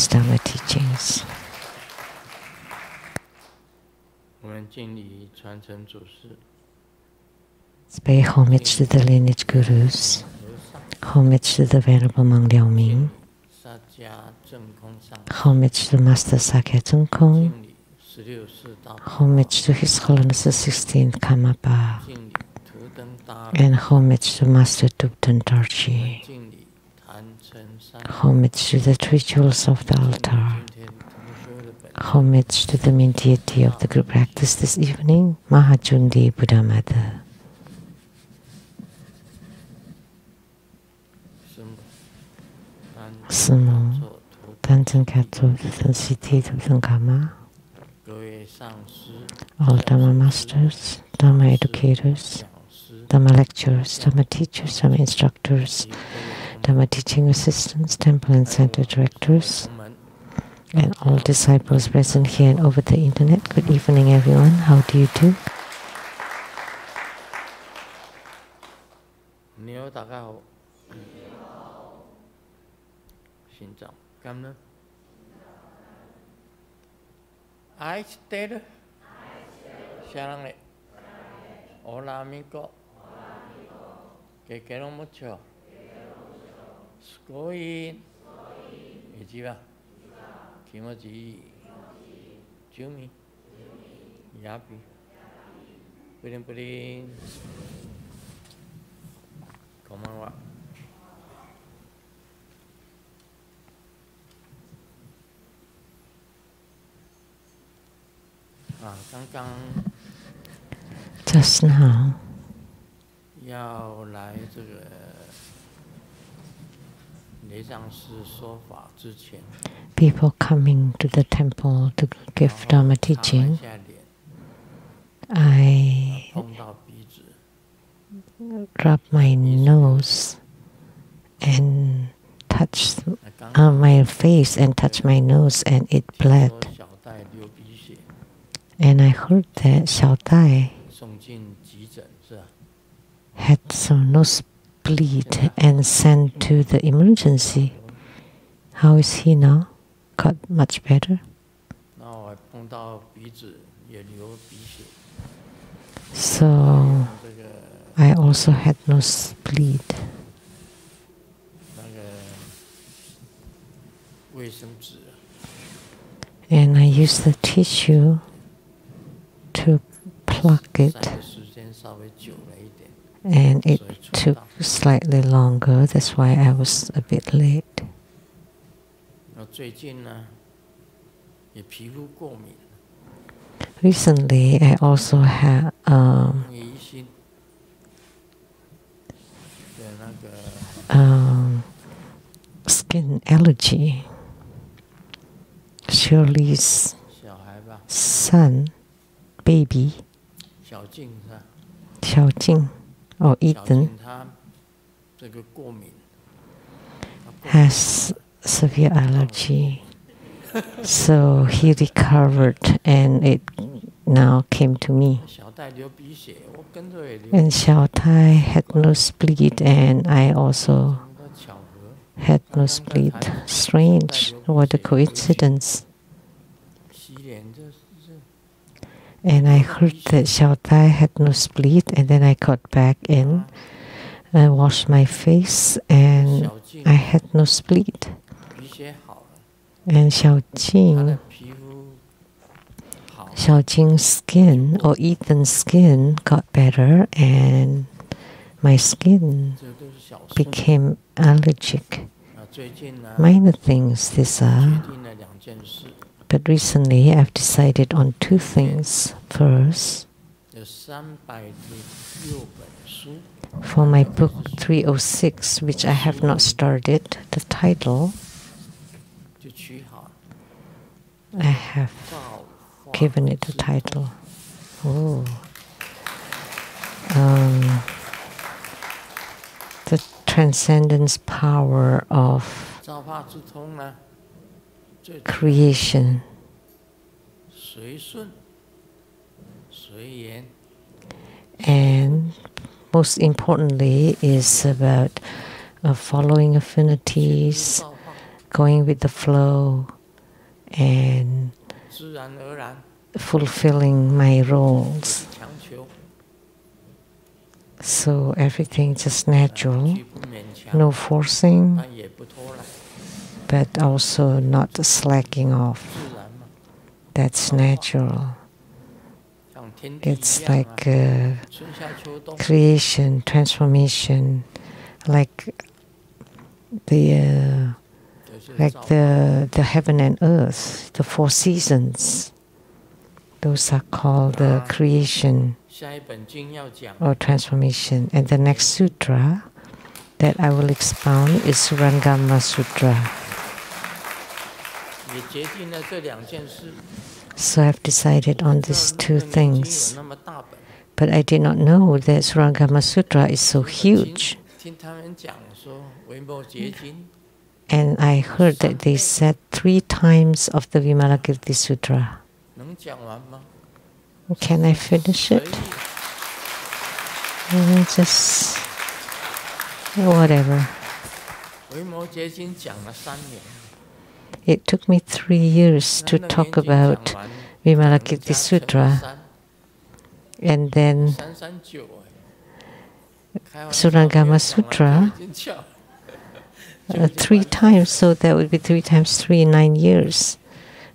Dharma teachings. Let's pay homage to the lineage gurus, homage to the Venerable Monk Liao Ming, homage to Master Sakya Zheng Kong, homage to His Holiness the 16th Karmapa, and homage to Master Tupten Dorji, homage to the three jewels of the altar, homage to the main deity of the group practice this evening, Mahajundi Buddha Mother. Sumo, Tanten Katsu, Tuten Siti, Tuten Kama, all Dharma masters, Dharma educators, Dharma lecturers, Dharma teachers, Dharma instructors, Dharma teaching assistants, temple and center directors, and all disciples present here and over the internet. Good evening, everyone. How do you do? I stayed. Shalane. Hola, amigo. Que quiero mucho. Sugoi. Ichiba. Kimochi. Jumi. Yapi. Purin purin. Konbanwa. Just now, people coming to the temple to give Dharma teaching, I rubbed my nose and touched my face and touched my nose, and it bled. And I heard that Xiao Tai had some nosebleed and sent to the emergency. How is he now? Got much better? So I also had nosebleed. And I used the tissue to pluck it, and it took slightly longer. That's why I was a bit late. Recently, I also had skin allergy. Shirley's son, baby, Xiao Jing, or Ethan, has severe allergy. So he recovered, and it now came to me. And Xiao Tai had nosebleed, and I also had nosebleed. Strange, what a coincidence. And I heard that Xiao Tai had nosebleed, and then I got back in. I washed my face, and I had nosebleed. And Xiao Jing's skin, or Ethan's skin, got better, and my skin became allergic. Minor things these are. But recently I've decided on two things. First, for my book 306, which I have not started, the title, I have given it a title. Oh. The transcendence power of creation. And most importantly is about following affinities, going with the flow, and fulfilling my roles. So everything just natural, no forcing, but also not slacking off. That's natural. It's like creation, transformation, like the heaven and earth, the 4 seasons. Those are called the creation or transformation. And the next sutra that I will expound is Surangama Sutra. So I've decided on these 2 things. But I did not know that Surangama Sutra is so huge. And I heard that they said 3 times of the Vimalakirti Sutra. Can I finish it? Just whatever. It took me 3 years to talk about Vimalakirti Sutra, and then Surangama Sutra 3 times, so that would be 3 times 3, 9 years.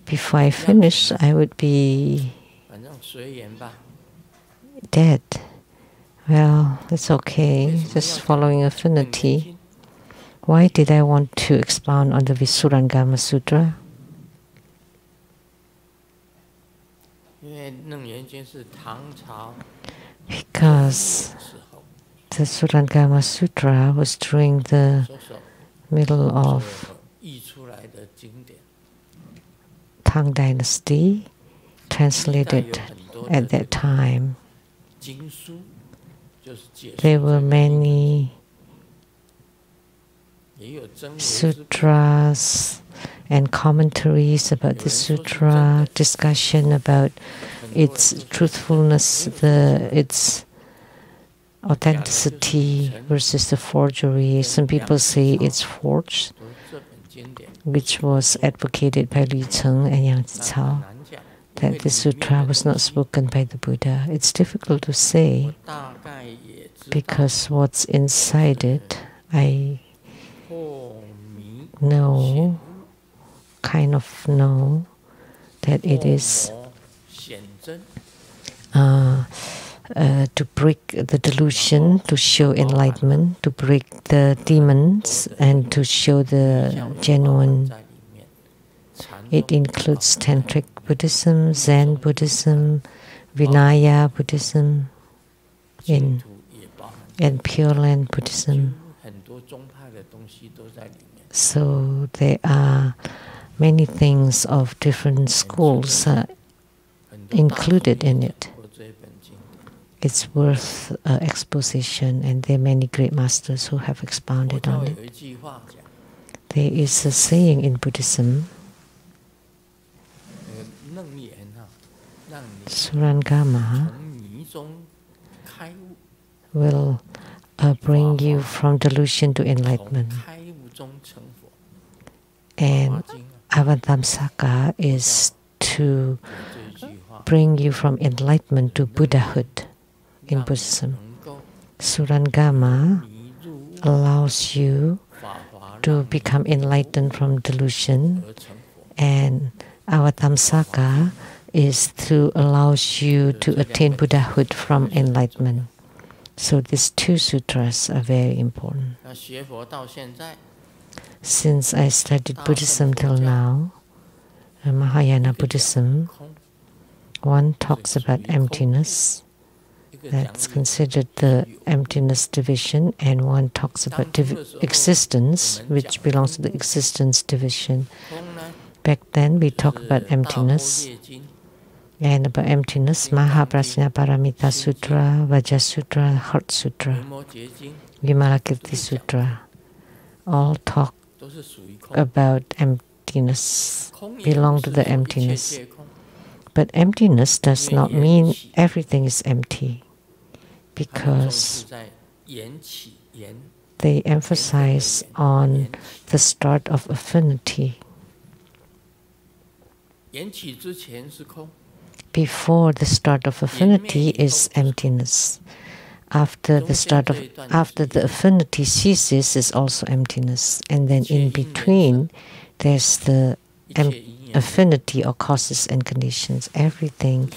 Before I finish, I would be dead. Well, it's okay, just following affinity. Why did I want to expound on the Surangama Sutra? Because the Surangama Sutra was during the middle of Tang Dynasty, translated at that time. There were many sutras and commentaries about the sutra, discussion about its truthfulness, its authenticity versus the forgery. Some people say it's forged, which was advocated by Li Cheng and Yang Zicao, that the sutra was not spoken by the Buddha. It's difficult to say because what's inside it, I know, kind of know that it is to break the delusion, to show enlightenment, to break the demons, and to show the genuine. It includes Tantric Buddhism, Zen Buddhism, Vinaya Buddhism, and Pure Land Buddhism. So there are many things of different schools included in it. It's worth exposition, and there are many great masters who have expounded on it. There is a saying in Buddhism, Surangama will bring you from delusion to enlightenment. And Avatamsaka is to bring you from enlightenment to Buddhahood in Buddhism. Surangama allows you to become enlightened from delusion, and Avatamsaka is to allows you to attain Buddhahood from enlightenment. So these 2 sutras are very important. Since I studied Buddhism till now, Mahayana Buddhism, one talks about emptiness. That's considered the emptiness division, and one talks about existence, which belongs to the existence division. Back then, we talked about emptiness, and about emptiness, Mahaprajna Paramita Sutra, Vajra Sutra, Heart Sutra, Vimalakirti Sutra, all talk about emptiness, belong to the emptiness. But emptiness does not mean everything is empty, because they emphasize on the start of affinity. Before the start of affinity is emptiness. After the affinity ceases is also emptiness, and then in between there's the affinity or causes and conditions. Everything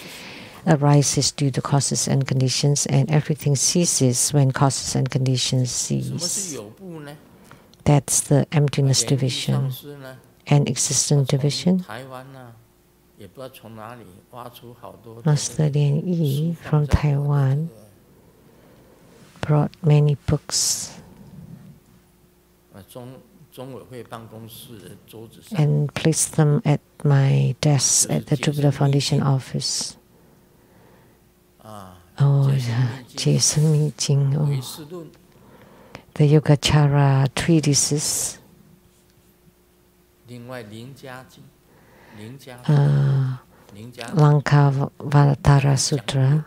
arises due to causes and conditions, and everything ceases when causes and conditions cease. That's the emptiness division. And existence division. Master-Lu-Ling Yi from Taiwan brought many books and placed them at my desk at the Jupiter Foundation office. Oh, Shen Ching Tze, the Yogacara treatises, Lankavatara Sutra,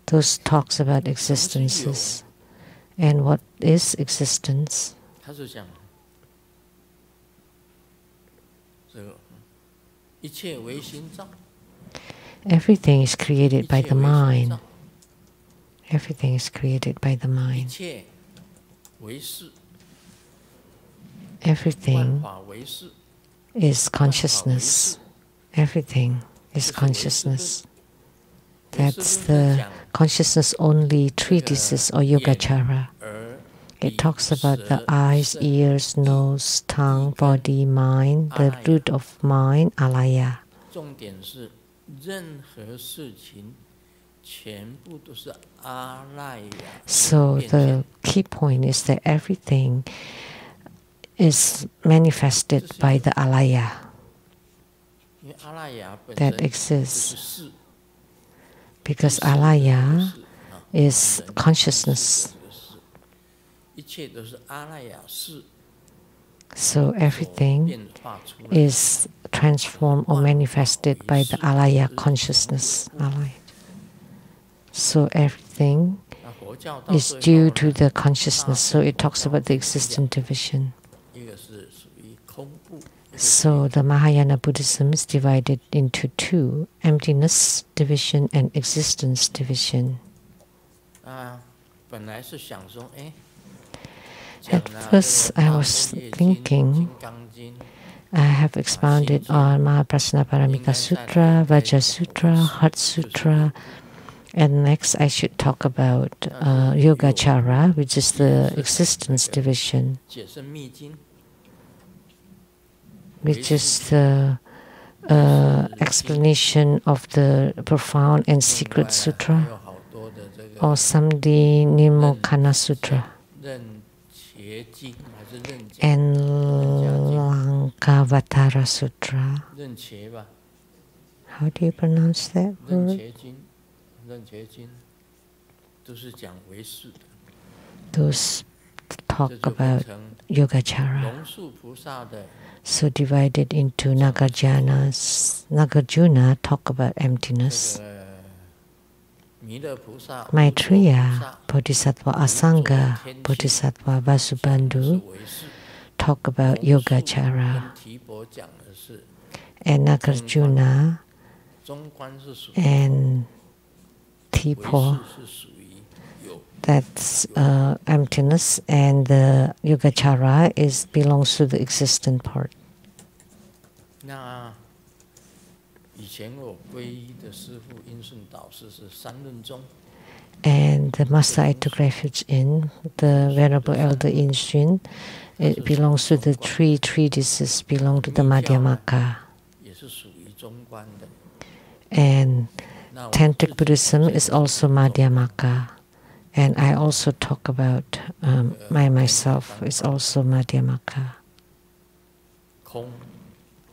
those talks about existences. And what is existence? Everything is created by the mind. Everything is created by the mind. Everything is consciousness. Everything is consciousness. That's the consciousness-only treatises or Yogacara. It talks about the eyes, ears, nose, tongue, body, mind, the root of mind, alaya. So the key point is that everything is manifested by the alaya that exists. Because alaya is consciousness. So everything is transformed or manifested by the alaya consciousness. So everything is due to the consciousness. So it talks about the existence division. So the Mahayana Buddhism is divided into two: emptiness division and existence division. At first I was thinking, I have expounded on Mahaprasnaparamika Sutra, Vajra Sutra, Heart Sutra, and next I should talk about Yogacara, which is the existence division, which is the explanation of the profound and secret sutra, or Samdhi Nirmokana Sutra, and Lankavatara Sutra. How do you pronounce that word? Those talk about Yogacara. So divided into Nagarjunas. Nagarjuna talk about emptiness. Maitreya, Bodhisattva Asanga, Bodhisattva Vasubandhu talk about Yogacara. And Nagarjuna and Tipo, that's emptiness, and the Yogacara belongs to the existent part. And the master I took refuge in, the Venerable Elder In Shun, it belongs to the three treatises, belong to the Madhyamaka. And Tantric Buddhism is also Madhyamaka. And I also talk about myself is also Madhyamaka,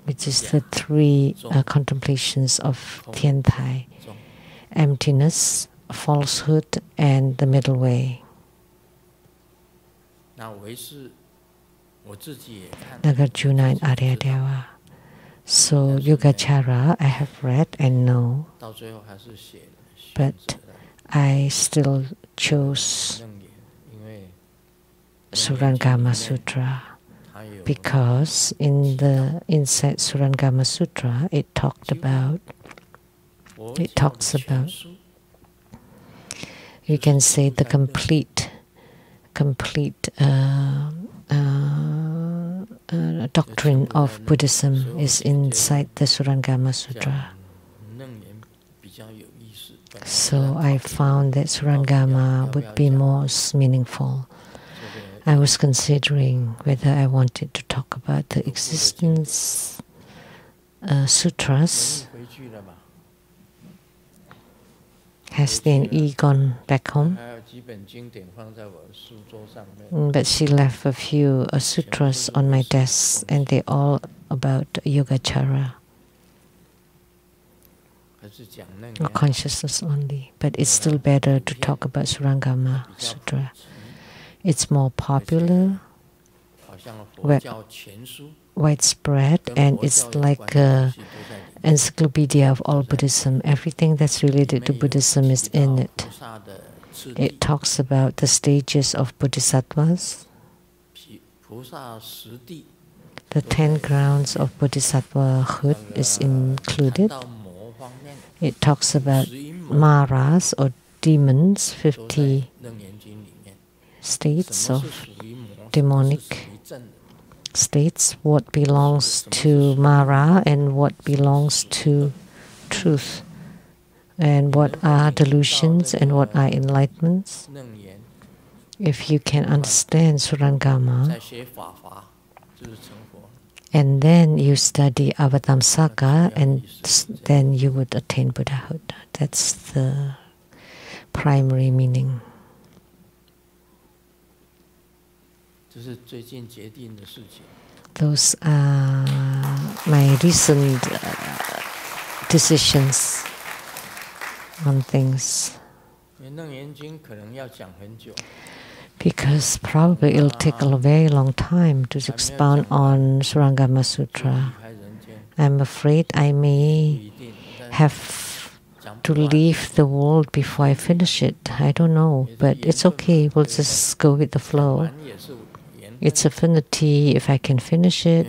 which is the three contemplations of Tiantai: emptiness, falsehood, and the middle way. Nagarjuna and Aryadeva. So Yogacara I have read and know, but I still chose Surangama Sutra because inside Surangama Sutra it talks about, you can say, the complete doctrine of Buddhism is inside the Surangama Sutra. So I found that Surangama would be most meaningful. I was considering whether I wanted to talk about the existence sutras. Has Yi gone back home? But she left a few sutras on my desk, and they're all about Yogacara, or consciousness only. But it's still better to talk about Surangama Sutra. It's more popular, widespread, and it's like an encyclopedia of all Buddhism. Everything that's related to Buddhism is in it. It talks about the stages of Bodhisattvas, the 10 grounds of Bodhisattvahood is included. It talks about maras or demons, 50 states of demonic states, what belongs to Mara and what belongs to truth, and what are delusions and what are enlightenments. If you can understand Surangama, and then you study Avatamsaka, and then you would attain Buddhahood. That's the primary meaning. Those are my recent decisions on things. Because probably it'll take a very long time to expound on Surangama Sutra. I'm afraid I may have to leave the world before I finish it. I don't know, but it's okay. We'll just go with the flow. It's affinity if I can finish it.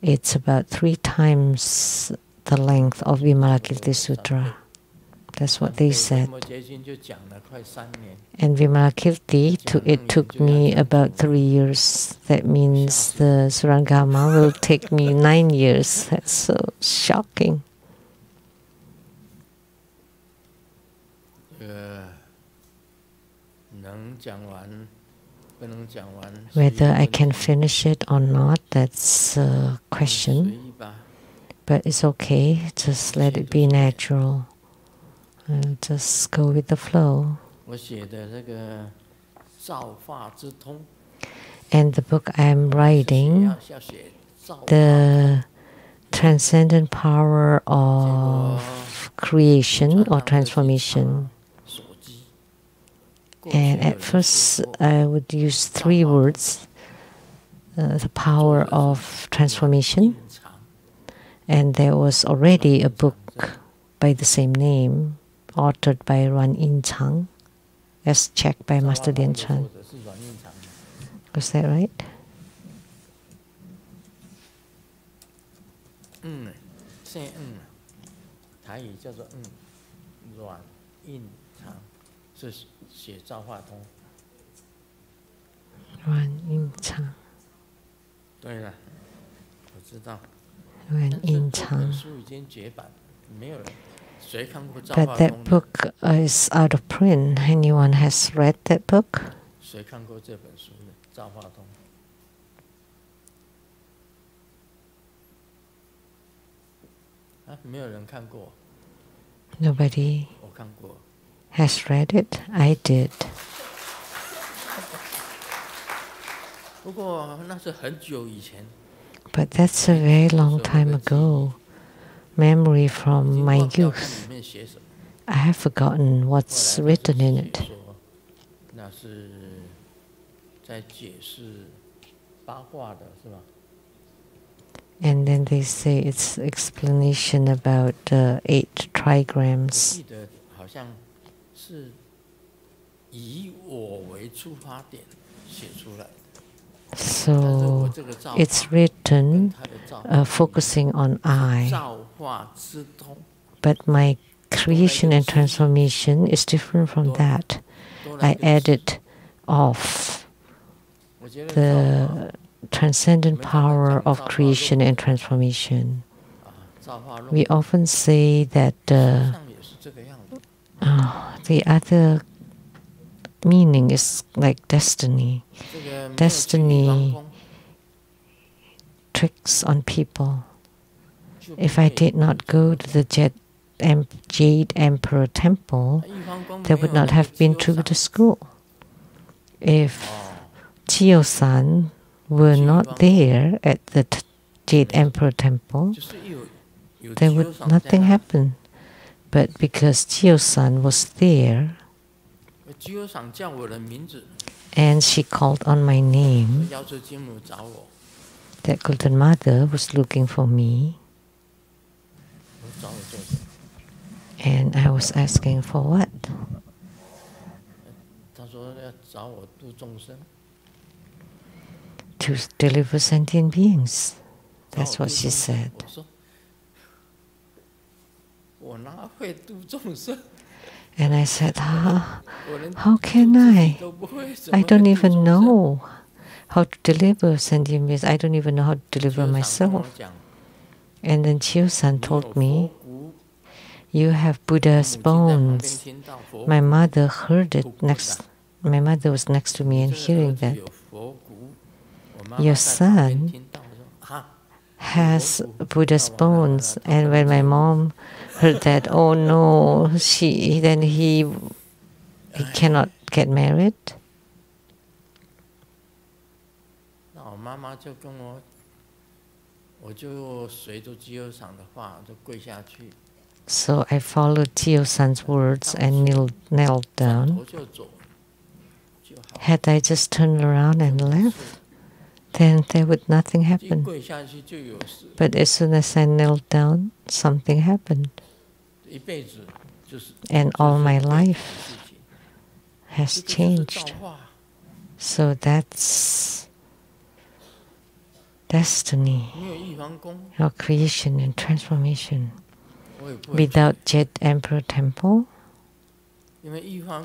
It's about 3 times the length of Vimalakirti Sutra. That's what they said. And Vimalakirti, it took me about 3 years. That means the Surangama will take me 9 years. That's so shocking. Whether I can finish it or not, that's a question. But it's okay, just let it be natural. I'll just go with the flow. And the book I'm writing, the transcendent power of creation or transformation. And at first, I would use 3 words: the power of transformation. And there was already a book by the same name, authored by Ruan Yin Chang, as checked by Master-Lu-Ling Shen. Was that right? Ruan Yin Chang. Ruan Yin Chang. But that book is out of print. Anyone has read that book? Nobody has read it? I did. But that's a very long time ago. Memory from my youth. I have forgotten what's written in it. And then they say it's explanation about 8 trigrams. So it's written focusing on I. But my creation and transformation is different from that. I added off the transcendent power of creation and transformation. We often say that the other meaning is like destiny. Destiny tricks on people. If I did not go to the Jade Emperor Temple, there would not have been to the school. If Chiyo-san were not there at the Jade Emperor Temple, there would nothing happen. But because Chiyo-san was there, and she called on my name, that Golden Mother was looking for me, and I was asking for what? To deliver sentient beings. That's what she said. And I said, how can I? I don't even know how to deliver sentient beings. I don't even know how to deliver myself. And then Chiyo-san told me, you have Buddha's bones. My mother heard it my mother was next to me and hearing that. Your son has Buddha's bones. And when my mom heard that, oh no, then he cannot get married. So I followed Chiyo-san's words and knelt down. Had I just turned around and left, then there would nothing happen. But as soon as I knelt down, something happened. And all my life has changed. So that's destiny, or creation and transformation. Without Jade Emperor Temple,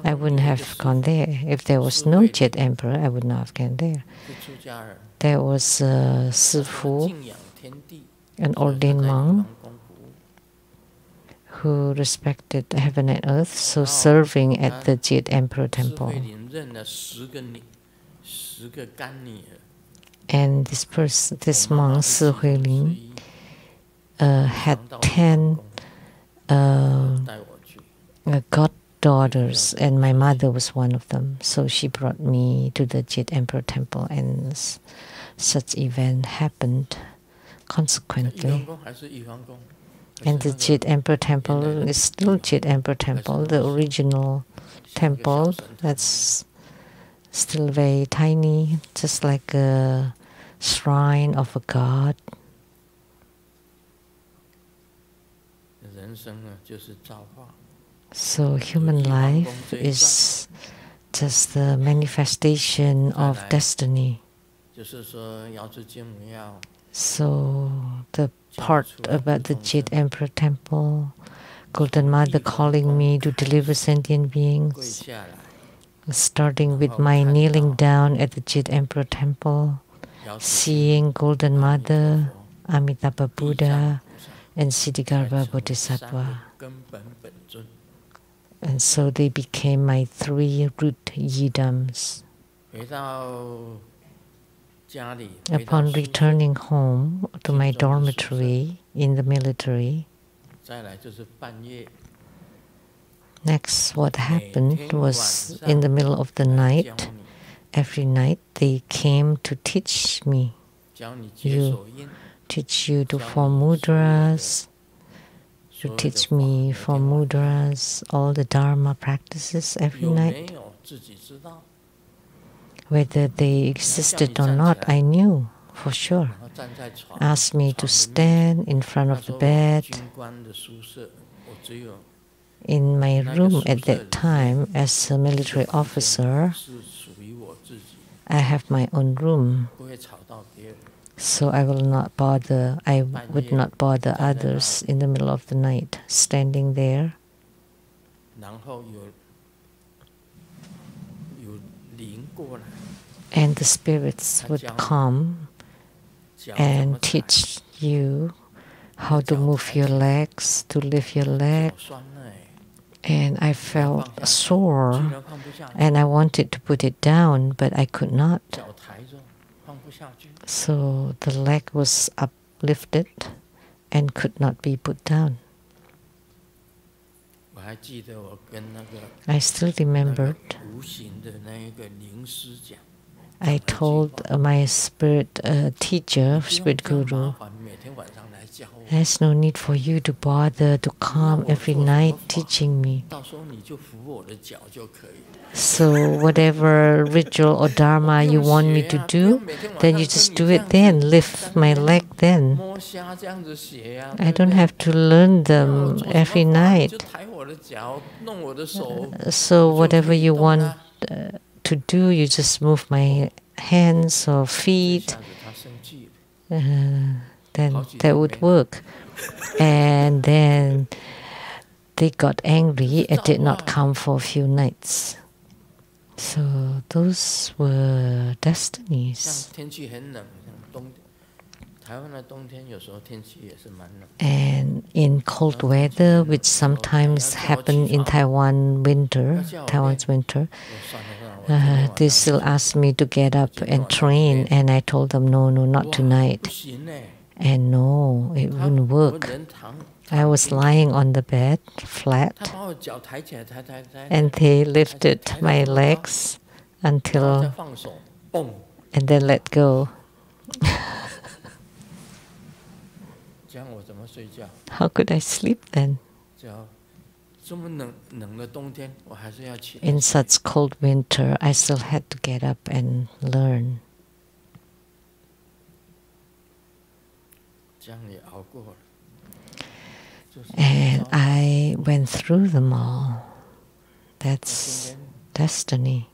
I wouldn't have gone there. If there was no Jade Emperor, I would not have gone there. There was Sifu, an ordained monk, who respected heaven and earth, so serving at the Jade Emperor Temple. And this monk, Si Hui-ling, had 10 goddaughters, and my mother was one of them. So she brought me to the Jade Emperor Temple, and such event happened consequently. And the Jade Emperor Temple is still Jade Emperor Temple, the original temple that's still very tiny, just like a shrine of a god. So human life is just the manifestation of destiny. So the part about the Jade Emperor Temple, Golden Mother calling me to deliver sentient beings, starting with my kneeling down at the Jade Emperor Temple, seeing Golden Mother, Amitabha Buddha, and Siddhigarbha Bodhisattva. And so they became my 3 root yidams. Upon returning home to my dormitory in the military, next what happened was in the middle of the night, every night they came to teach me. Teach you to form mudras, to teach me form mudras, all the Dharma practices every night. Whether they existed or not, I knew for sure. Asked me to stand in front of the bed In my room at that time, as a military officer, I have my own room, so I would not bother others in the middle of the night, standing there. And the spirits would come and teach you how to move your legs, to lift your leg. And I felt sore, and I wanted to put it down, but I could not. So the leg was uplifted and could not be put down. I still remembered I told my spirit teacher, spirit guru, there's no need for you to bother to come every night teaching me. So whatever ritual or dharma you want me to do, then you just do it then, lift my leg then. I don't have to learn them every night. So whatever you want to do, you just move my hands or feet, then that would work. And then they got angry. It did not come for a few nights. So those were destinies. And in cold weather, which sometimes happen in Taiwan's winter, they still asked me to get up and train, and I told them, no, not tonight. And no, it wouldn't work. I was lying on the bed, flat, and they lifted my legs until, and then let go. How could I sleep then? In such cold winter, I still had to get up and learn. And I went through them all. That's destiny.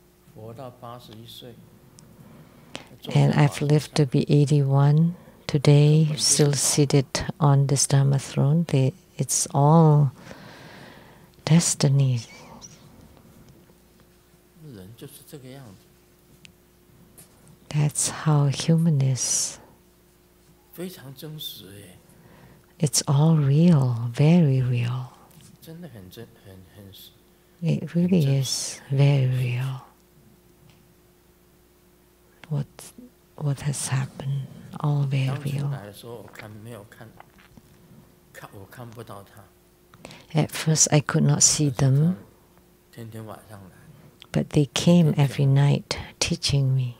And I've lived to be 81. Today, still seated on this Dharma throne. It's all destiny. That's how human is. It's all real, very real. It really is very real. What has happened, all very real. At first I could not see them, but they came every night teaching me.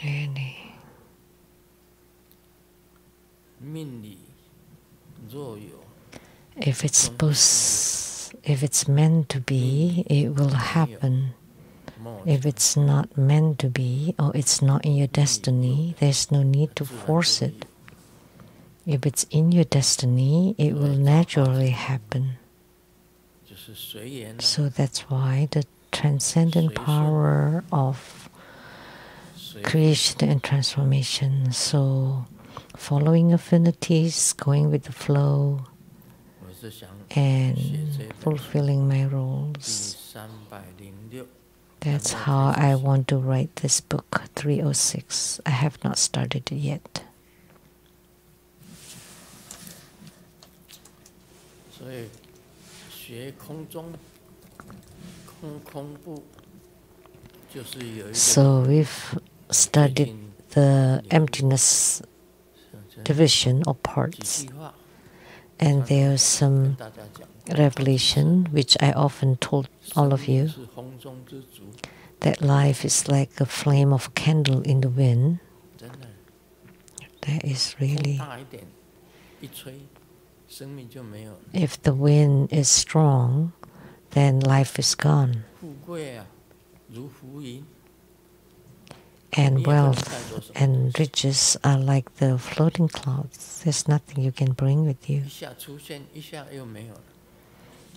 Really. If it's meant to be, it will happen. If it's not meant to be, or it's not in your destiny, there's no need to force it. If it's in your destiny, it will naturally happen. So that's why the transcendent power of creation and transformation. So following affinities, going with the flow, and fulfilling my roles. That's how I want to write this book, 306. I have not started it yet. So we've studied the emptiness division or parts, and there's some revelation which I often told all of you, that life is like a flame of a candle in the wind. That is really, if the wind is strong, then life is gone. And wealth and riches are like the floating clouds. There's nothing you can bring with you.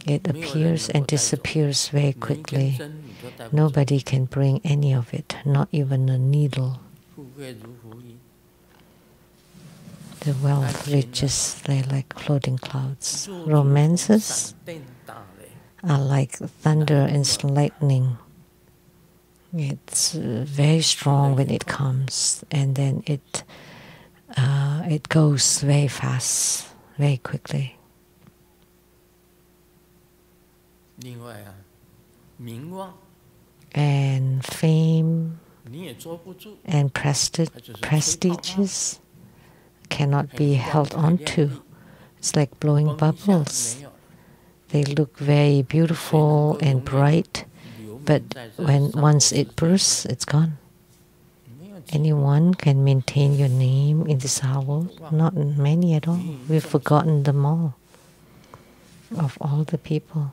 It appears and disappears very quickly. Nobody can bring any of it, not even a needle. The wealth, riches, they're like floating clouds. Romances are like thunder and lightning. It's very strong when it comes, and then it goes very fast, very quickly. And fame and prestiges cannot be held onto. It's like blowing bubbles. They look very beautiful and bright, but once it bursts, it's gone. Anyone can maintain your name in this hour? Not many at all. We've forgotten them all, of all the people.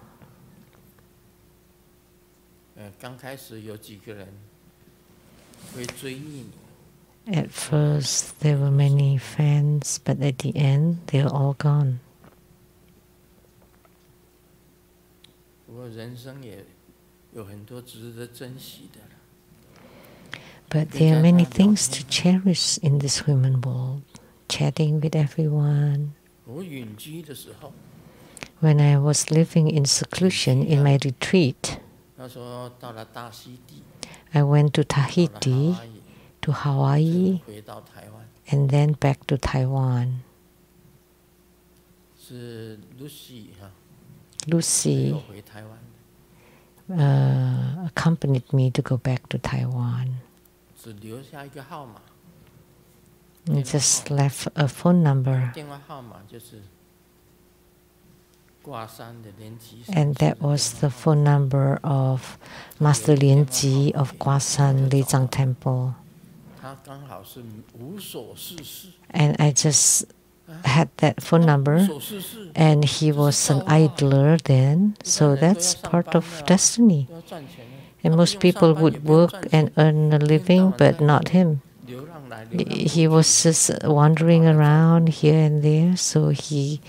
At first, there were many fans, but at the end, they're all gone. But there are many things to cherish in this human world. Chatting with everyone. When I was living in seclusion in my retreat, I went to Tahiti, to Hawaii, and then back to Taiwan. Lucy accompanied me to go back to Taiwan. And just left a phone number. And that was the phone number of Master-Lu-Ling Shen Ching of Guashan Lizang Temple. And I just had that phone number, and he was an idler then, so that's part of destiny. And most people would work and earn a living, but not him. He was just wandering around here and there, so he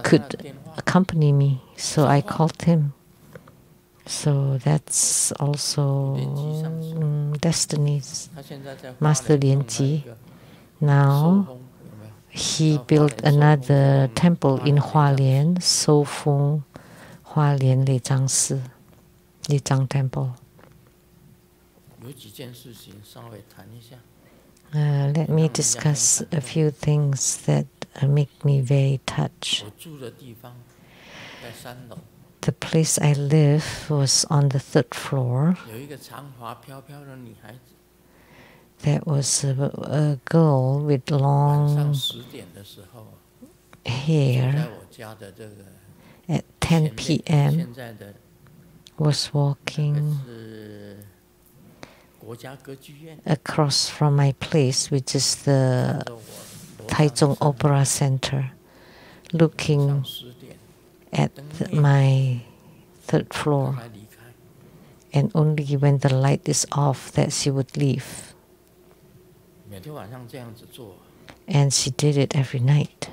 could accompany me. So I called him. So that's also destinies. Master-Lu-Ling Shen Ching. Now he built another temple in Hualien, Soufeng Hualien Lizang Temple. Let me discuss a few things that make me very touched. The place I live was on the 3rd floor. There was a girl with long hair at 10 p.m. was walking across from my place, which is the Taichung Opera Center, looking at my 3rd floor. And only when the light is off that she would leave. And she did it every night.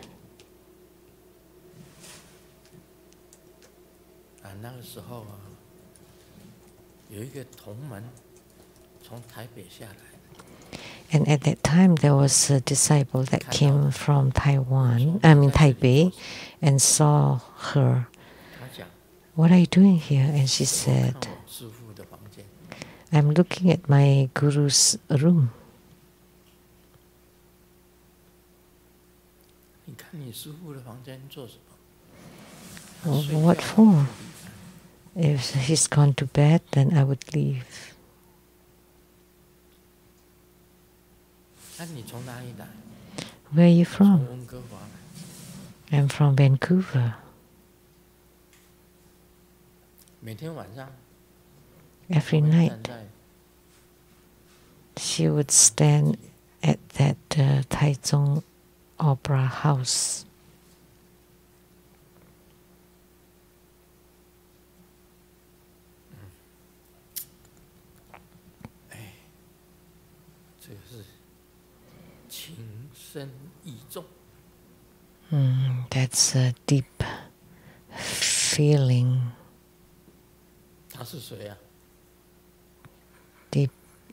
And at that time, there was a disciple that came from Taipei, and saw her. What are you doing here? And she said, I'm looking at my guru's room. What for? If he's gone to bed, then I would leave. Where are you from? I'm from Vancouver. Every night, she would stand at that Taichung Opera House. 这个是情深意重。That's a deep feeling. 他是谁啊？ Deep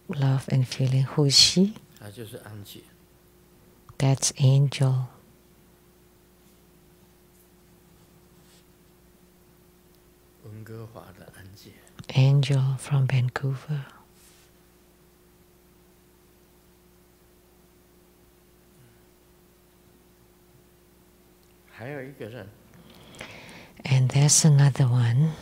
love and feeling. Who is she? 他就是安姐。That's Angel. 温哥华的安姐。Angel from Vancouver. 还有一个人。And there's another one.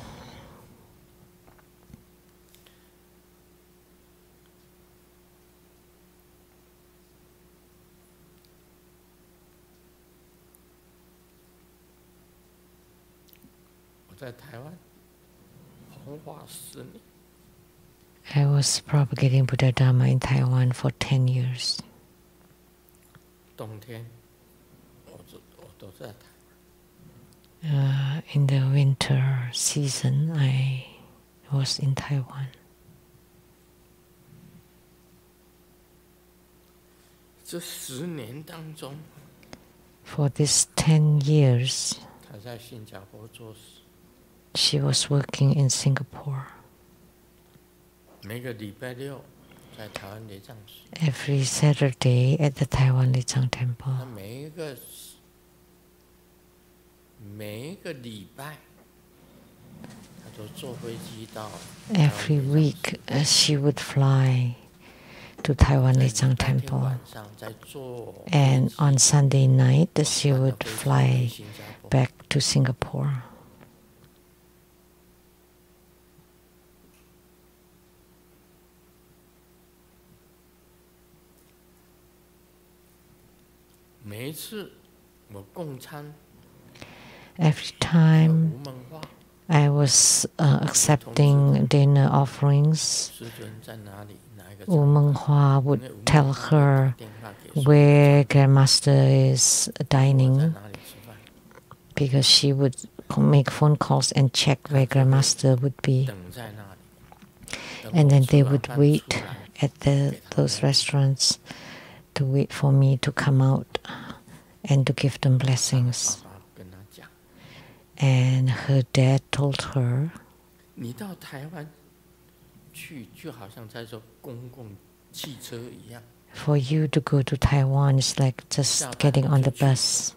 我在台湾弘化10年。I was propagating Buddha Dharma in Taiwan for 10 years. 冬天我都在台湾。In the winter season, I was in Taiwan. 这10年当中 For these 10 years, 他在新加坡做事。she was working in Singapore. 每个礼拜6在台湾礼藏寺。 Every Saturday at the Taiwan Lichang 他 Temple. 每一个礼拜，他都坐飞机到。 Every week, she would fly to Taiwan Lichang 在礼拜天 Temple. 晚上再坐。 And on Sunday night, she would 飞机 fly 回新加坡。 back to Singapore. 每一次我供餐， Every time 无梦话， I was accepting dinner offerings, 师尊在哪里？哪一个 Wu 场 Menghua 因为 would 无梦 tell 话会 her 打电话给师 where Grandmaster is 尊我在 dining, 哪里吃饭， because she would make phone calls and check where Grandmaster would be. 等在那里。等 And 我 then 吃 they 完 would 饭 wait 出来， at those restaurants to wait for me to come out and to give them 爸 blessings. 爸跟他讲， And her dad told her, 你到台湾去，就好像在坐公共汽车一样。 for you to go to Taiwan is like just getting on the bus.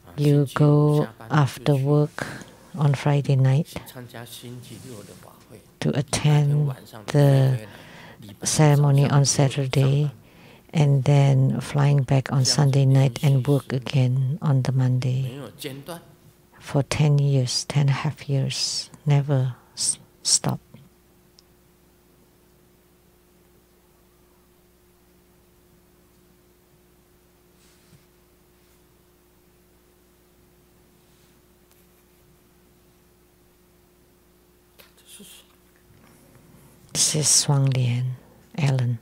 啊 You 星期五 go 下班就 after 去 work on Friday night 参加星期6的法会， to 礼拜天 attend 晚上 the 飞回来，礼拜天早 ceremony 上 on 就上 Saturday 班。 and then flying back on 这样子 Sunday 连 night and 续 work 10 again on the 没 Monday 有间断。 for 10 years, 10.5 years, never stop. 这是 This is Swang Lian, Ellen.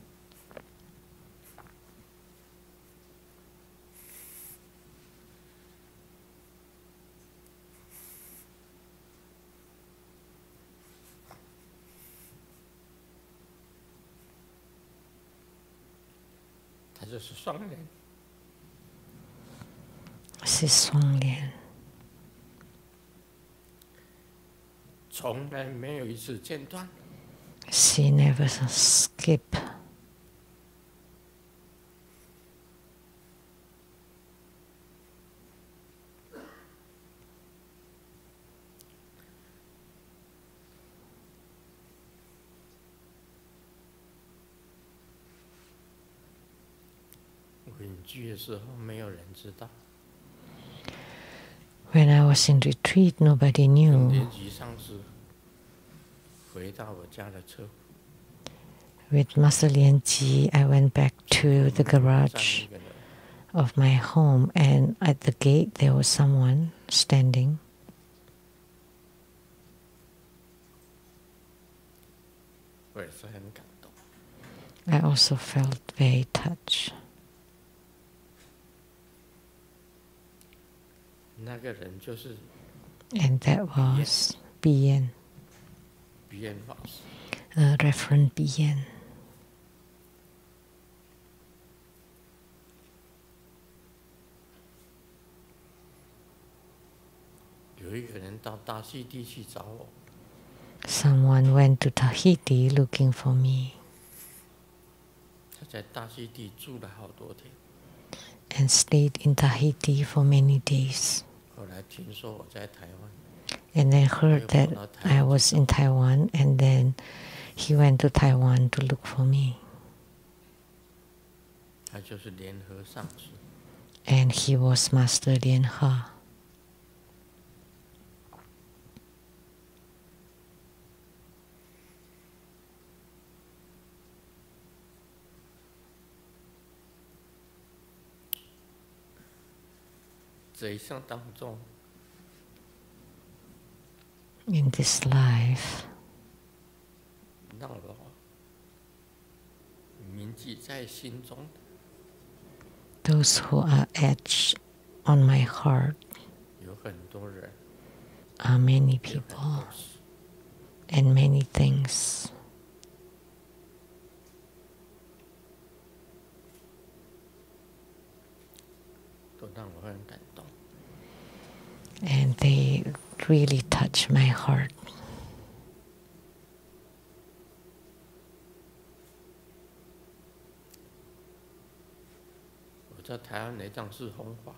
他就是双人， This is Swang Lian. 从来没有一次间断。 She never skip. 我隐居的时候，没有人知道。 When I was in retreat, nobody 跟 knew. 连级上师回到我家的车库， With Master Lian Ji, I went back to the 站 garage 一个人， of my home, and at the gate there was someone standing. 我也是很感动。 I also felt very touched. 那个人就是 And that was Bian, 鼻炎法师。 Reverend Bian. 有一个人到大溪地去找我。 Someone went to Tahiti looking for me 他在大溪地住了好多天， and stayed in Tahiti for many days. 后来听说我在台湾， And then heard that I was in Taiwan, and then he went to Taiwan to look for me. 他就是联合上师。 And he was Master Lian He. 这一生当中， In this life, 让我铭记在心中的 those who are etched on my heart 有很多人， are many 有很 people 多事， and many things. 都让我很感动。 And they really touch my heart. 我在台湾雷藏寺弘法，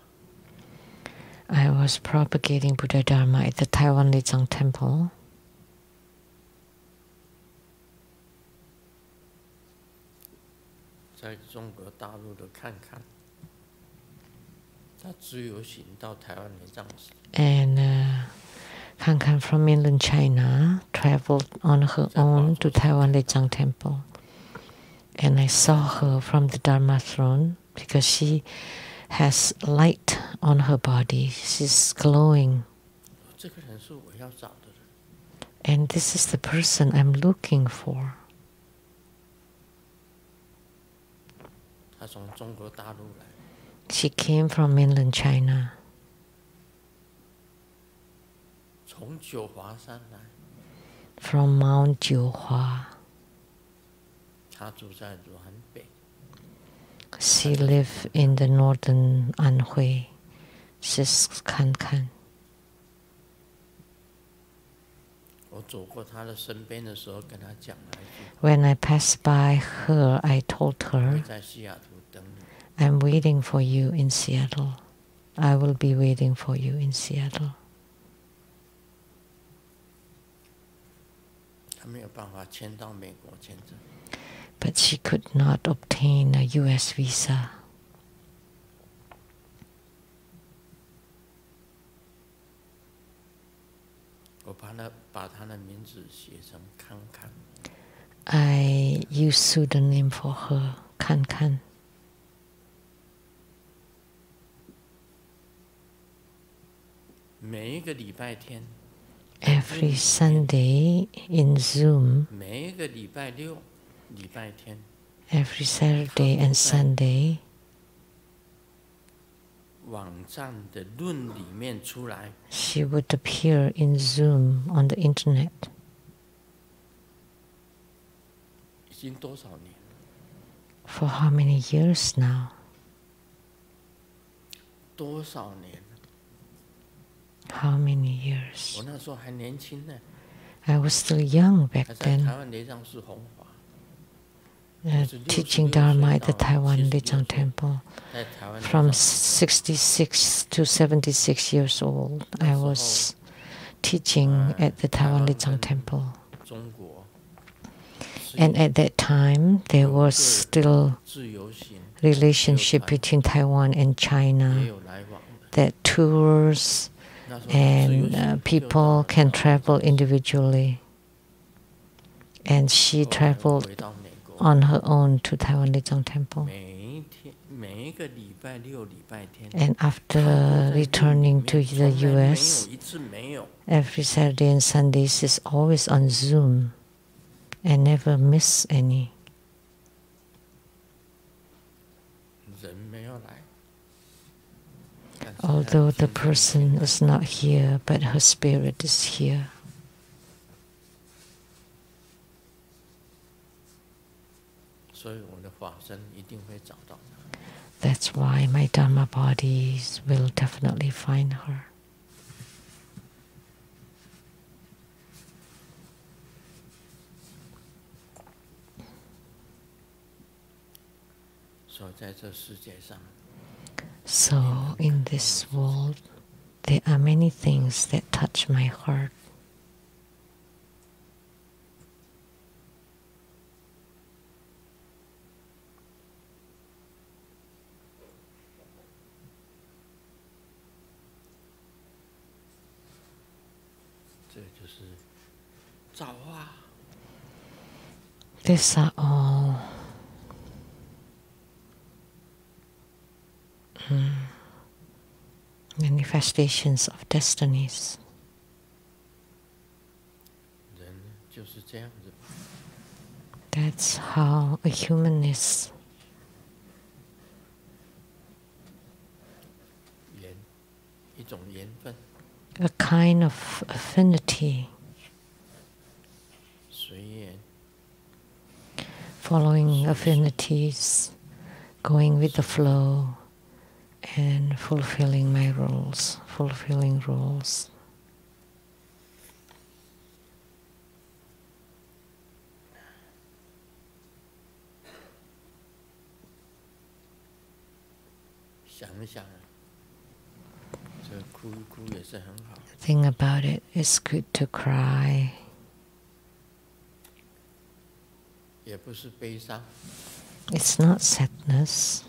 I was propagating Buddha Dharma at the Taiwan Lizang Temple. 在中国大陆的看看，他自由行到台湾雷藏寺， And Kankan from mainland China traveled on her own to Taiwan Lizang Temple. And I saw her from the Dharma throne because she has light on her body. She's glowing. 这个人是我要找的人。 And this is the person I'm looking for. 他从中国大陆来， She came from mainland China, 从九华山来， from Mount Jiuhua. 他住在滦北。 She lived in the northern Anhui. She's Kankan. 我走过他的身边的时候，跟他讲了一句 When I passed by her, I told：“ 我 her, 在西雅图等你。” I'm waiting for you in Seattle. I will be waiting for you in Seattle. 他没有办法签到美国签证， But she could not obtain a US visa. 我把他的名字写成康康。 I used pseudonym for her, Kankan. 每一个礼拜天， Every Sunday in Zoom, 每一个礼拜六、礼拜天， every Saturday and Sunday, 网站的论里面出来， she would appear in Zoom on the internet. 已经多少年了？ For how many years now? 多少年了？ How many years? 我那时候还年轻呢， I was still young back 还在 then, 台湾雷藏寺弘法， teaching Dharma at the Taiwan Lizang Temple. 在台湾 From 66 to 76 years old, I was teaching at the Taiwan Lizang Temple. 中国， And at that time, there was still 自由行 relationship between Taiwan and 也 China, 有来往的。 that tours 那时候自由 and 行 people can travel individually. And she 后来我 traveled 回到美国， on her own to Taiwan Lizang Temple. 每一个礼拜六、礼拜天， And after returning to the 从来没有 US, 一次没有。 every Saturday and Sunday she's always on Zoom and never miss any. 人没有来，但是 Although the 他的心 person is not here, but her spirit is here. 所以我的法身一定会找到他。 That's why my Dharma bodies will definitely find her. So in this world, there are many things that touch my heart. These are all manifestations of destinies. That's how a human is. A kind of affinity, following affinities, going with the flow, and fulfilling my roles, fulfilling roles. Think about it. It's good to cry. It's not sadness.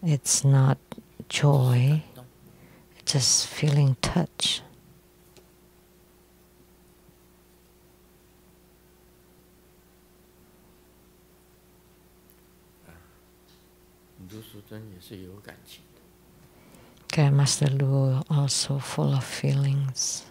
It's not joy. It's just feeling touch. Master-Lu also full of feelings.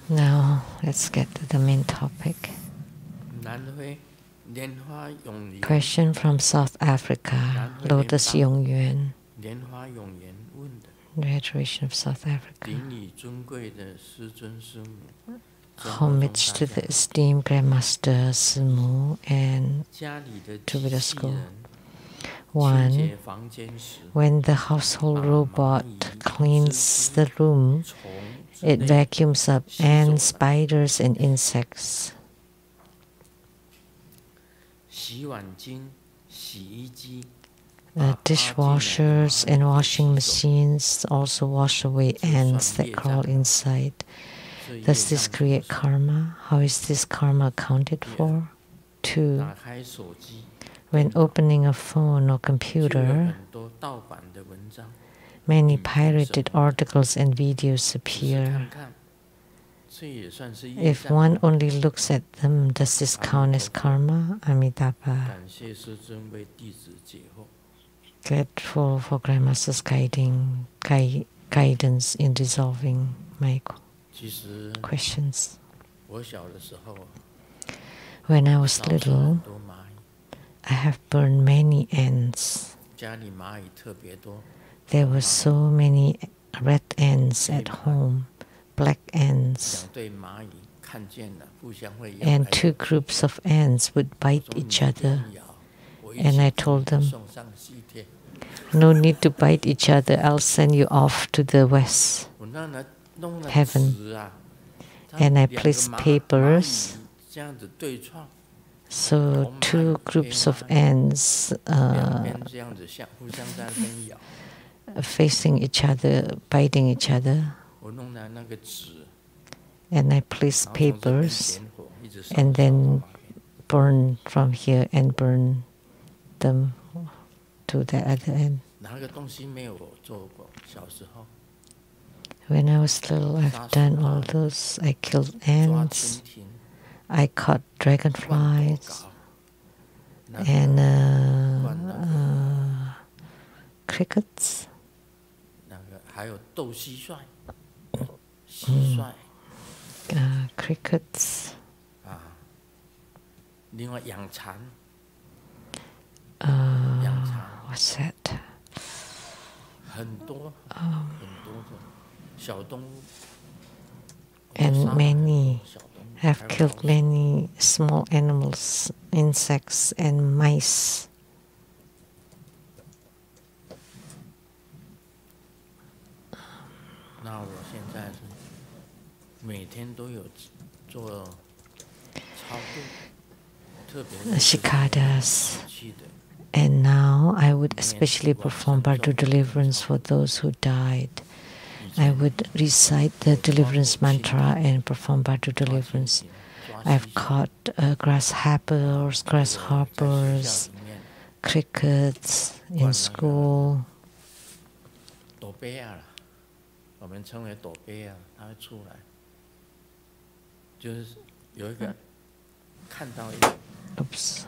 Now let's get to the main topic. Question from South Africa, Lotus Yongyuan. Graduation of South Africa. Homage to the esteemed Grandmaster Simu and to the school. 1. When the household robot cleans the room, it vacuums up ants, spiders, and insects. Dishwashers and washing machines also wash away ants that crawl inside. Does this create karma? How is this karma accounted for? 2. When opening a phone or computer, many pirated articles and videos appear. If one only looks at them, does this count as karma? Amitabha. Grateful for Grandmaster's guidance in resolving my questions. When I was little, I have burned many ants. There were so many red ants at home, black ants, and 2 groups of ants would bite each other. And I told them, no need to bite each other, I'll send you off to the west heaven. And I placed papers, so 2 groups of ants facing each other, biting each other. And I placed papers and then burn from here and burn them to the other end. When I was little, I've done all those. I killed ants, I caught dragonflies, and crickets. Crickets. What's that? and many have killed many small animals, insects, and mice. Cicadas. And now I would especially perform Bardo deliverance for those who died. I would recite the deliverance mantra and perform Bardo deliverance. I've caught grasshoppers, crickets in school. Oops.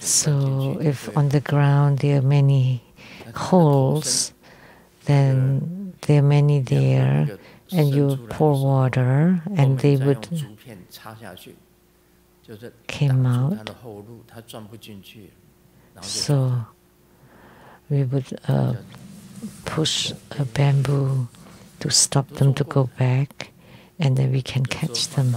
So if on the ground there are many holes, then there are many there, and you pour water and they would came out. So we would push a bamboo to stop them to go back, and then we can catch them.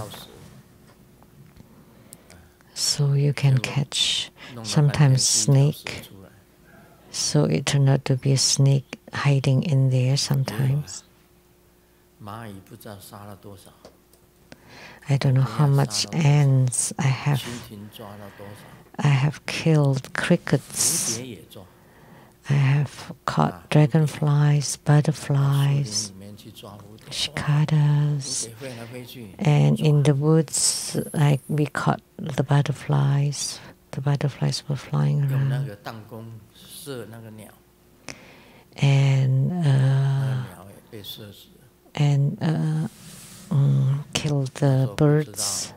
So you can catch sometimes snake. So it turned out to be a snake hiding in there sometimes. I don't know how much ants I have. I have killed crickets. I have caught dragonflies, butterflies, cicadas, and in the woods we caught the butterflies. The butterflies were flying around. And killed the birds.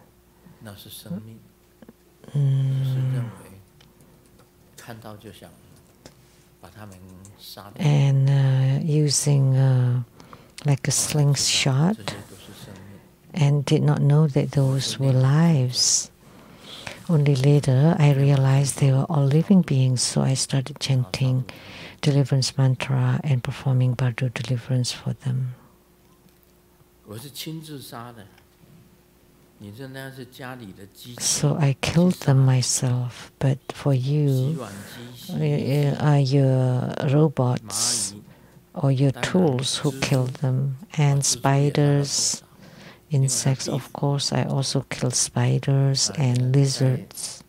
And using like a slingshot, and did not know that those were lives. Only later I realized they were all living beings, so I started chanting deliverance mantra and performing Bardo deliverance for them. So I killed them myself, but for you, are your robots or your tools who killed them. And spiders, insects, of course, I also killed spiders and lizards.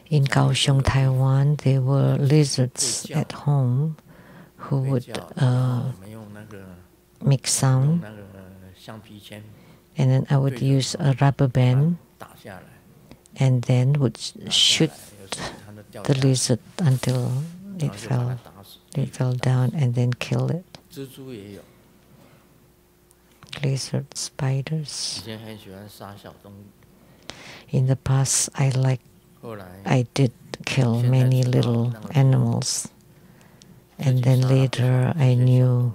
In Kaohsiung, Taiwan, there were lizards at home who would make sound, and then I would use a rubber band and then would shoot the lizard until it fell down, and then kill it. Lizards, spiders. In the past, I did kill many little animals, and then later I knew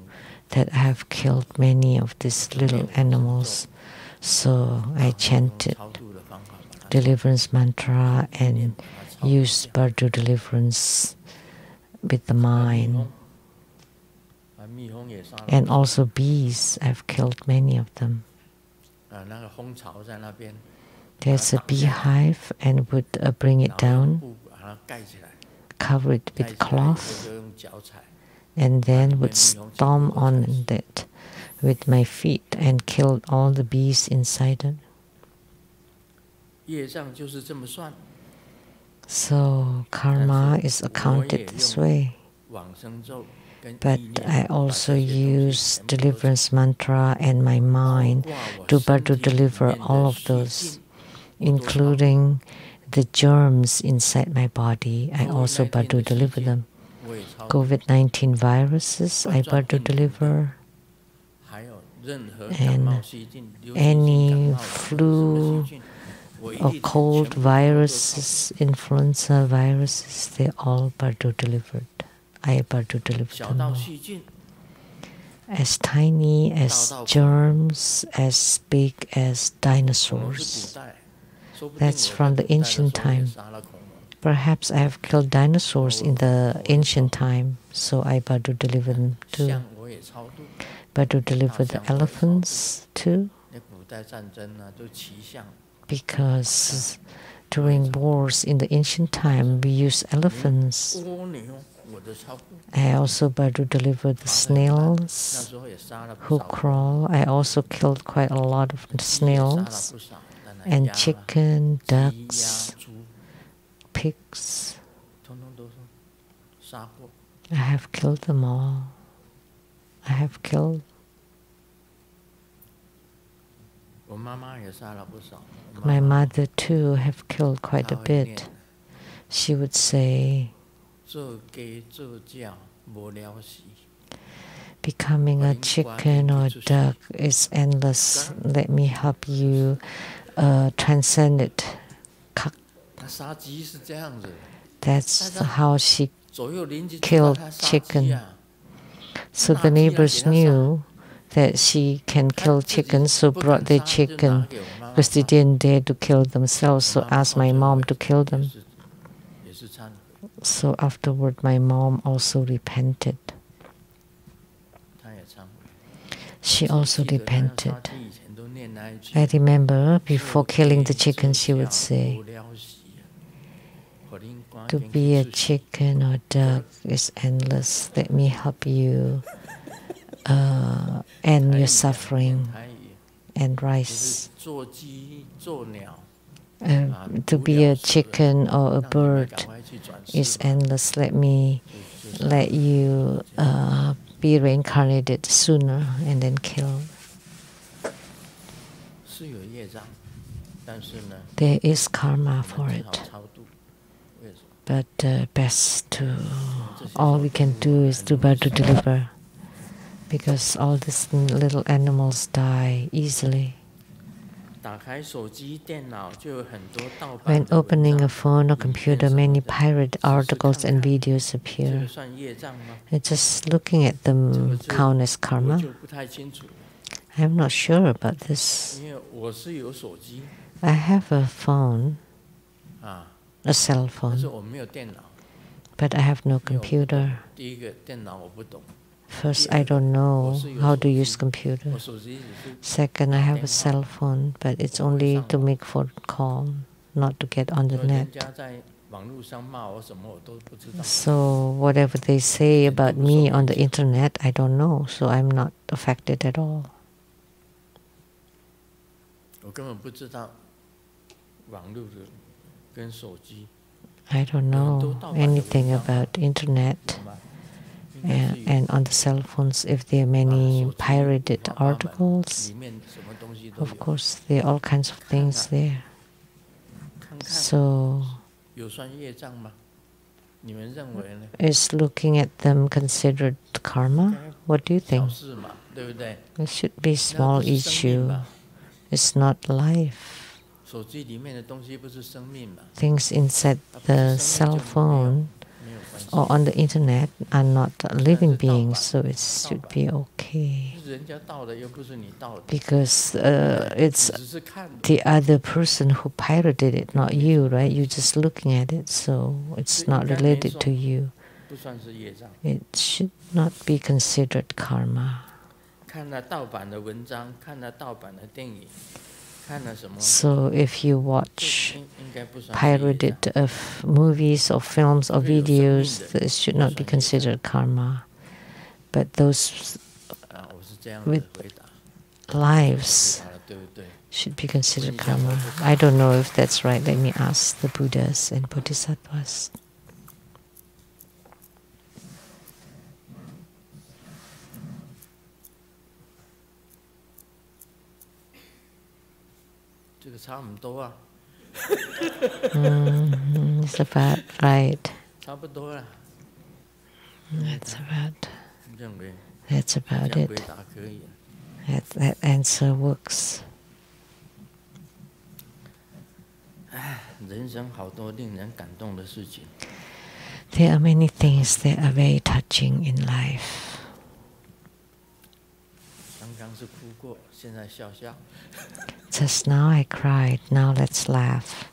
that I have killed many of these little animals, so I chanted deliverance mantra and used Bardo deliverance with the mind. And also bees, I've killed many of them. There's a beehive, and would bring it down, cover it with cloth, and then would stomp on it with my feet and killed all the bees inside it. So karma is accounted this way. But I also use deliverance mantra and my mind to Bardo deliver all of those, including the germs inside my body. I also Bardo deliver them. COVID-19 viruses, I Bardo deliver. And any flu or cold viruses, influenza viruses, they all Bardo delivered. I Bardo delivered them all. As tiny as germs, as big as dinosaurs. That's from the ancient time. Perhaps I have killed dinosaurs in the ancient time, so I Badu deliver them too. Badu deliver the elephants too, because during wars in the ancient time we use elephants. I also Badu deliver the snails who crawl. I also killed quite a lot of snails, and chicken, ducks, pigs. I have killed them all. I have killed. My mother too have killed quite a bit. She would say, becoming a chicken or a duck is endless. Let me help you transcend it. That's how she killed chicken. So the neighbors knew that she can kill chickens, so brought their chicken, because they didn't dare to kill themselves, so asked my mom to kill them. So afterward, my mom also repented. She also repented. I remember before killing the chicken, she would say, to be a chicken or duck is endless. Let me help you end your suffering and rise. To be a chicken or a bird is endless. Let you be reincarnated sooner and then killed. There is karma for it. But all we can do is to deliver, because all these little animals die easily. When opening a phone or computer, many pirate articles and videos appear. Just looking at them count as karma? I'm not sure about this. I have a phone, a cell phone, but I have no computer. First, I don't know how to use computer. Second, I have a cell phone, but it's only to make phone call, not to get on the net. So whatever they say about me on the internet, I don't know, so I'm not affected at all. I don't know anything about internet and on the cell phones. If there are many pirated articles, of course there are all kinds of things there. So is looking at them considered karma? What do you think? It should be small issue. It's not life. Things inside the cell phone or on the internet are not living beings, so it should be okay. Because it's the other person who pirated it, not you, right? You're just looking at it, so it's not related to you. It should not be considered karma. So if you watch pirated movies or films or videos, this should not be considered karma. But those with lives should be considered karma. I don't know if that's right. Let me ask the Buddhas and Bodhisattvas. It's about right. That's about it. That answer works. There are many things that are very touching in life. Just now I cried, now let's laugh.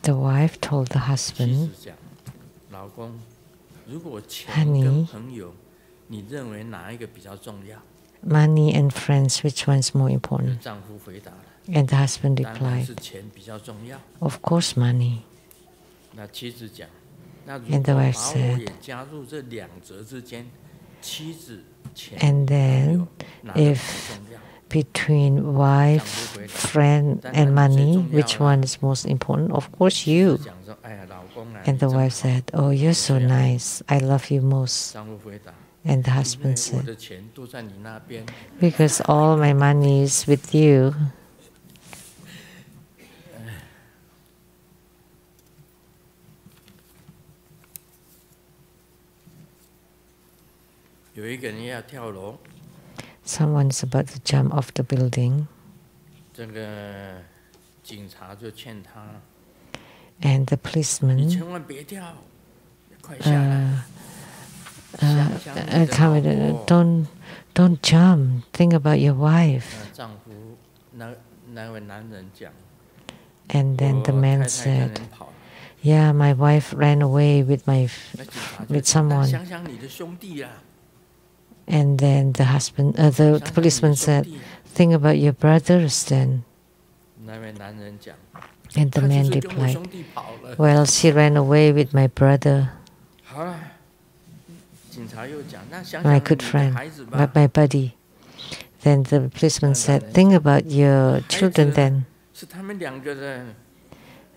The wife told the husband, Honey, money and friends, which one's more important? And the husband replied, Of course, money. And the wife said, and then if between wife, friend, and money, which one is most important? Of course, you. And the wife said, Oh, you're so nice. I love you most. And the husband said, Because all my money is with you. Someone is about to jump off the building. And the policeman commented, don't jump. Think about your wife. And then the man said, Yeah, my wife ran away with someone. And then the policeman said, Think about your brothers then. And the man replied, Well, she ran away with my brother, my good friend, my buddy. Then the policeman said, Think about your children then.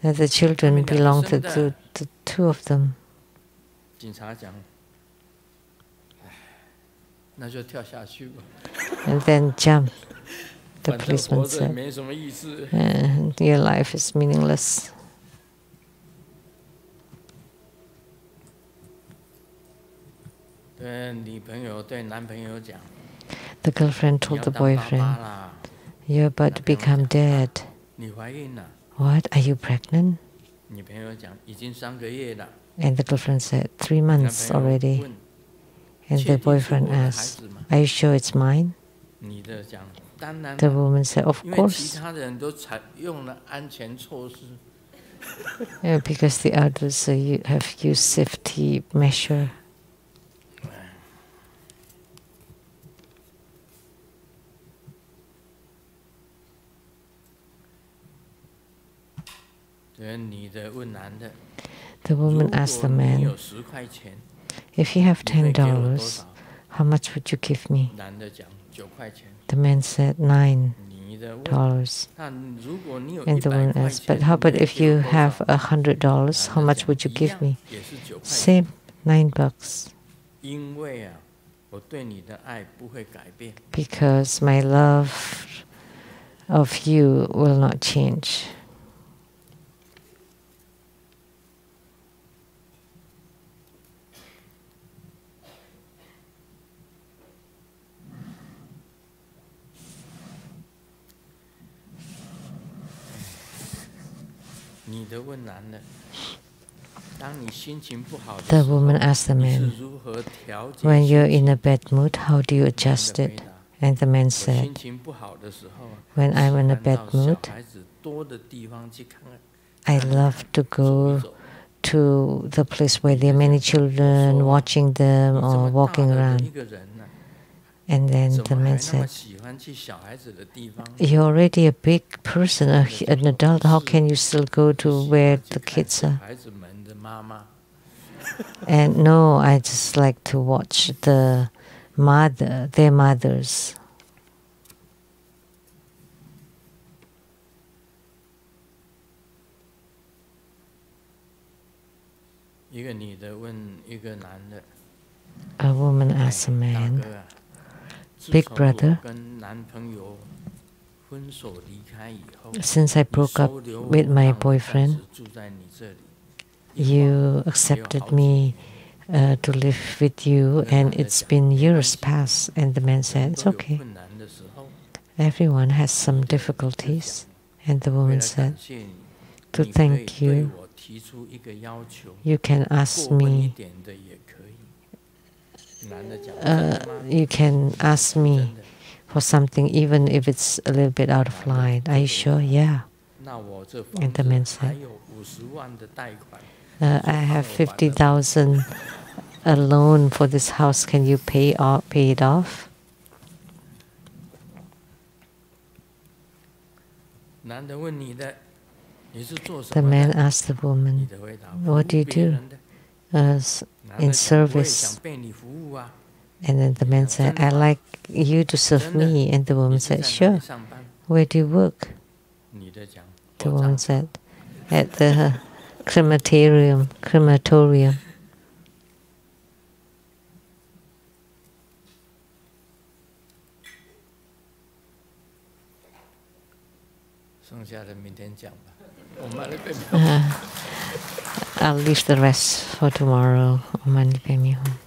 And the children belong to the two of them. And then jump. The policeman said, Your life is meaningless. The girlfriend told the boyfriend, You're about to become dead. What? Are you pregnant? And the girlfriend said, 3 months already. And the boyfriend asked, Are you sure it's mine? The woman said, Of course. Because the others have used safety measure. The woman asked the man, If you have $10, how much would you give me? The man said $9. And the woman asked, But how about if you have $100, how much would you give me? Same, $9. Because my love of you will not change. The woman asked the man, When you're in a bad mood, how do you adjust it? And the man said, When I'm in a bad mood, I love to go to the place where there are many children, watching them or walking around. And then the man said, You're already a big person, an adult, how can you still go to where the kids are? And no, I just like to watch their mothers. A woman asked a man, Big brother, since I broke up with my boyfriend, you accepted me to live with you, and it's been years past. And the man said, It's okay. Everyone has some difficulties. And the woman said, To thank you 提出一个要求， You can ask 过分一 me. 点的也可以。男的讲，真的吗？ You can ask 真 me 的。 for something, even if it's a little bit out of line. Are you sure? Yeah. 那我这 And 房 the 子 man 还 said, 有50万的贷款， I have 50,000 a loan for this house. Can you pay it off? 男的问你的，你是做什 The 么 man 的？ asked the 你 woman, 的回答， What 服 do 务 you 别 do? 人的。 男 In 的讲，我也 service. 想被你服务啊。 And then the man said, I like you to serve me. And the 你 woman 是在 said, 哪里 Sure. 上班？ Where do you work? 你的讲， The 火葬 woman 场。 said, At the crematorium. 剩下的明天讲吧。我们来背。 I'll leave the rest for tomorrow. Om Mani Padme Hum.